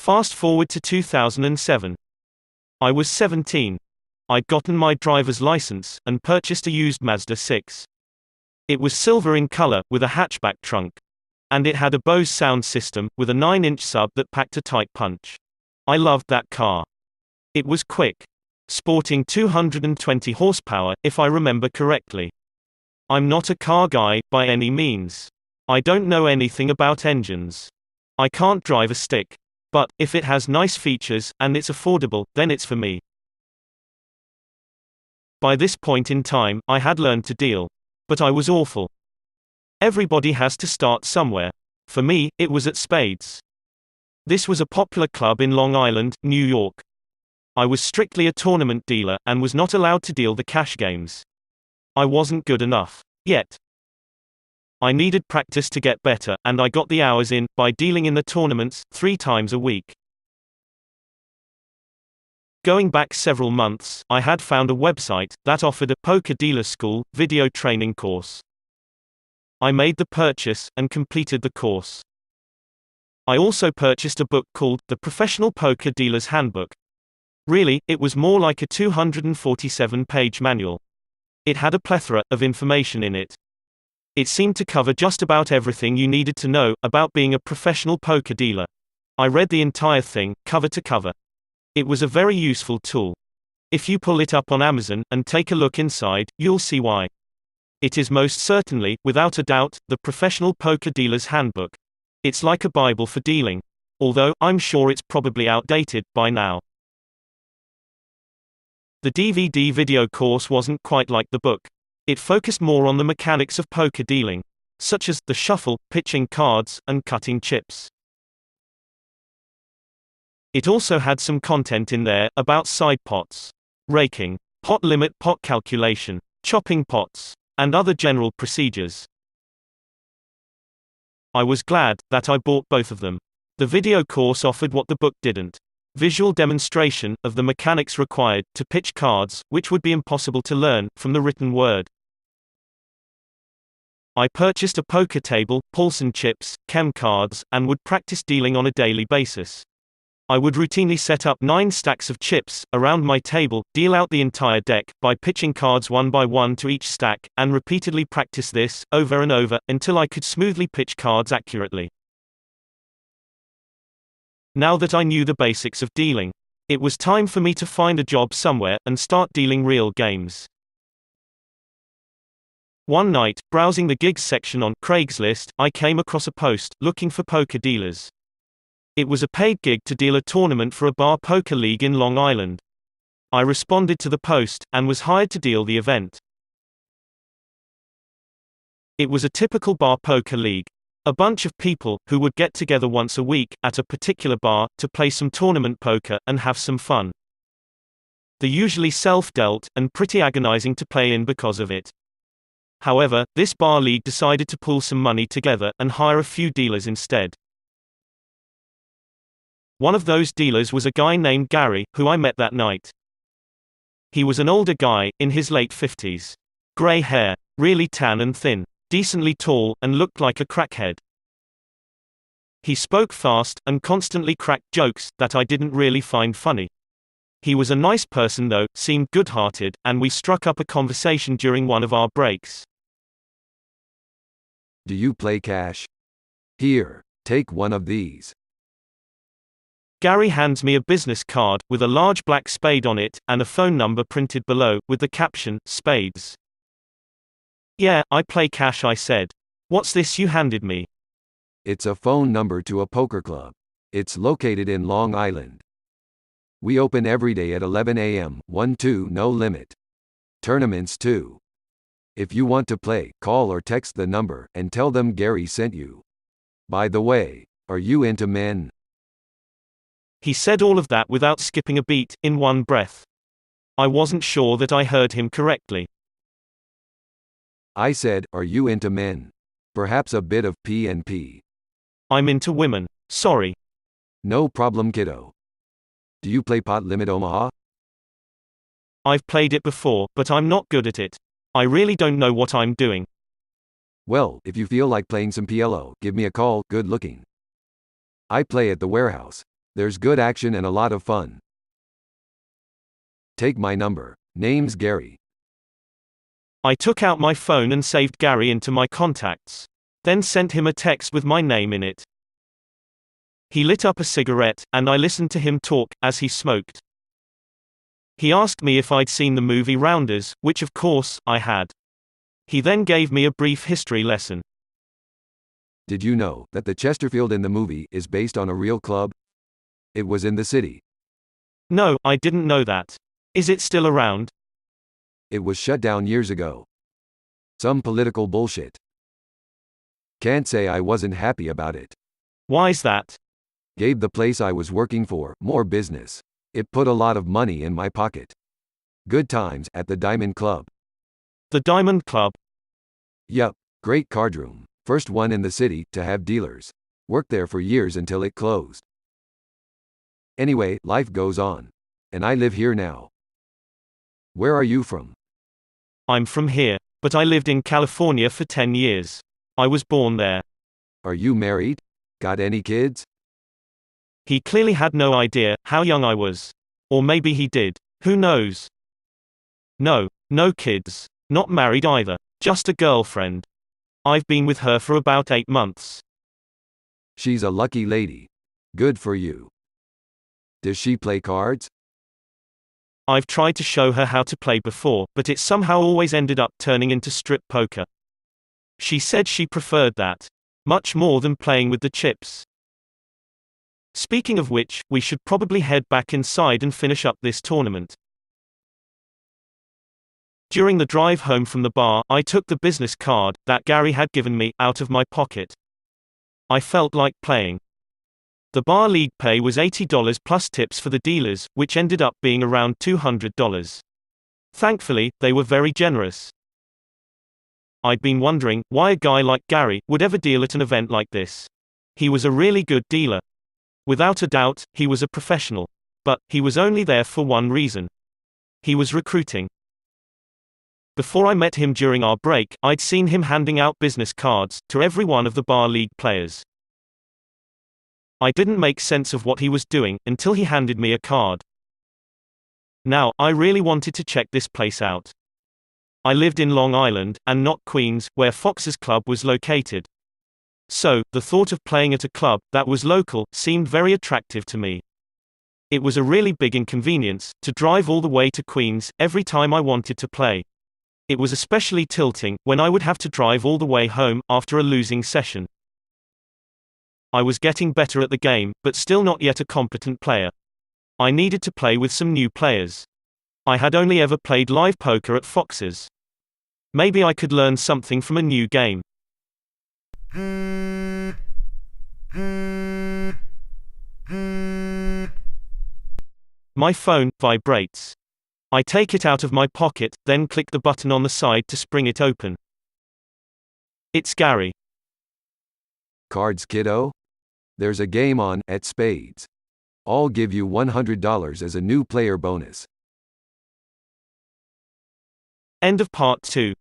Fast forward to 2007. I was 17. I'd gotten my driver's license, and purchased a used Mazda 6. It was silver in color, with a hatchback trunk. And it had a Bose sound system, with a 9-inch sub that packed a tight punch. I loved that car. It was quick. Sporting 220 horsepower, if I remember correctly. I'm not a car guy, by any means. I don't know anything about engines. I can't drive a stick. But, if it has nice features, and it's affordable, then it's for me. By this point in time, I had learned to deal. But I was awful. Everybody has to start somewhere. For me, it was at Spades. This was a popular club in Long Island, New York. I was strictly a tournament dealer, and was not allowed to deal the cash games. I wasn't good enough. Yet. I needed practice to get better, and I got the hours in, by dealing in the tournaments, 3 times a week. Going back several months, I had found a website that offered a poker dealer school video training course. I made the purchase, and completed the course. I also purchased a book called The Professional Poker Dealer's Handbook. Really, it was more like a 247-page manual. It had a plethora of information in it. It seemed to cover just about everything you needed to know about being a professional poker dealer. I read the entire thing, cover to cover. It was a very useful tool. If you pull it up on Amazon, and take a look inside, you'll see why. It is most certainly, without a doubt, the Professional Poker Dealer's Handbook. It's like a Bible for dealing. Although, I'm sure it's probably outdated by now. The DVD video course wasn't quite like the book. It focused more on the mechanics of poker dealing, such as the shuffle, pitching cards, and cutting chips. It also had some content in there about side pots, raking, pot limit, pot calculation, chopping pots, and other general procedures. I was glad that I bought both of them. The video course offered what the book didn't. Visual demonstration of the mechanics required to pitch cards, which would be impossible to learn from the written word. I purchased a poker table, Paulson chips, chem cards, and would practice dealing on a daily basis. I would routinely set up 9 stacks of chips around my table, deal out the entire deck by pitching cards one by one to each stack, and repeatedly practice this over and over until I could smoothly pitch cards accurately. Now that I knew the basics of dealing, it was time for me to find a job somewhere and start dealing real games. One night, browsing the gigs section on Craigslist, I came across a post looking for poker dealers. It was a paid gig to deal a tournament for a bar poker league in Long Island. I responded to the post, and was hired to deal the event. It was a typical bar poker league. A bunch of people, who would get together once a week, at a particular bar, to play some tournament poker, and have some fun. They're usually self-dealt, and pretty agonizing to play in because of it. However, this bar league decided to pool some money together, and hire a few dealers instead. One of those dealers was a guy named Gary, who I met that night. He was an older guy, in his late 50s. Gray hair, really tan and thin. Decently tall, and looked like a crackhead. He spoke fast, and constantly cracked jokes that I didn't really find funny. He was a nice person though, seemed good-hearted, and we struck up a conversation during one of our breaks. Do you play cash? Here, take one of these. Gary hands me a business card, with a large black spade on it, and a phone number printed below, with the caption, Spades. Yeah, I play cash, I said. What's this you handed me? It's a phone number to a poker club. It's located in Long Island. We open every day at 11 a.m., 1-2 no limit. Tournaments too. If you want to play, call or text the number, and tell them Gary sent you. By the way, are you into men? He said all of that without skipping a beat, in one breath. I wasn't sure that I heard him correctly. I said, are you into men? Perhaps a bit of P&P. I'm into women. Sorry. No problem, kiddo. Do you play Pot Limit Omaha? I've played it before, but I'm not good at it. I really don't know what I'm doing. Well, if you feel like playing some PLO, give me a call. Good looking. I play at the warehouse. There's good action and a lot of fun. Take my number. Name's Gary. I took out my phone and saved Gary into my contacts. Then sent him a text with my name in it. He lit up a cigarette, and I listened to him talk, as he smoked. He asked me if I'd seen the movie Rounders, which of course, I had. He then gave me a brief history lesson. Did you know that the Chesterfield in the movie is based on a real club? It was in the city. No, I didn't know that. Is it still around? It was shut down years ago. Some political bullshit. Can't say I wasn't happy about it. Why's that? Gave the place I was working for more business. It put a lot of money in my pocket. Good times at the Diamond Club. The Diamond Club? Yup, great card room. First one in the city to have dealers. Worked there for years until it closed. Anyway, life goes on. And I live here now. Where are you from? I'm from here, but I lived in California for 10 years. I was born there. Are you married? Got any kids? He clearly had no idea how young I was. Or maybe he did. Who knows? No, no kids. Not married either. Just a girlfriend. I've been with her for about 8 months. She's a lucky lady. Good for you. Does she play cards? I've tried to show her how to play before, but it somehow always ended up turning into strip poker. She said she preferred that. Much more than playing with the chips. Speaking of which, we should probably head back inside and finish up this tournament. During the drive home from the bar, I took the business card that Gary had given me out of my pocket. I felt like playing. The bar league pay was $80 plus tips for the dealers, which ended up being around $200. Thankfully, they were very generous. I'd been wondering why a guy like Gary would ever deal at an event like this. He was a really good dealer. Without a doubt, he was a professional. But he was only there for one reason. He was recruiting. Before I met him during our break, I'd seen him handing out business cards to every one of the bar league players. I didn't make sense of what he was doing until he handed me a card. Now, I really wanted to check this place out. I lived in Long Island, and not Queens, where Fox's Club was located. So, the thought of playing at a club that was local seemed very attractive to me. It was a really big inconvenience to drive all the way to Queens every time I wanted to play. It was especially tilting when I would have to drive all the way home after a losing session. I was getting better at the game, but still not yet a competent player. I needed to play with some new players. I had only ever played live poker at Fox's. Maybe I could learn something from a new game. My phone vibrates. I take it out of my pocket, then click the button on the side to spring it open. It's Gary. Cards, kiddo? There's a game on at Spades. I'll give you $100 as a new player bonus. End of part 2.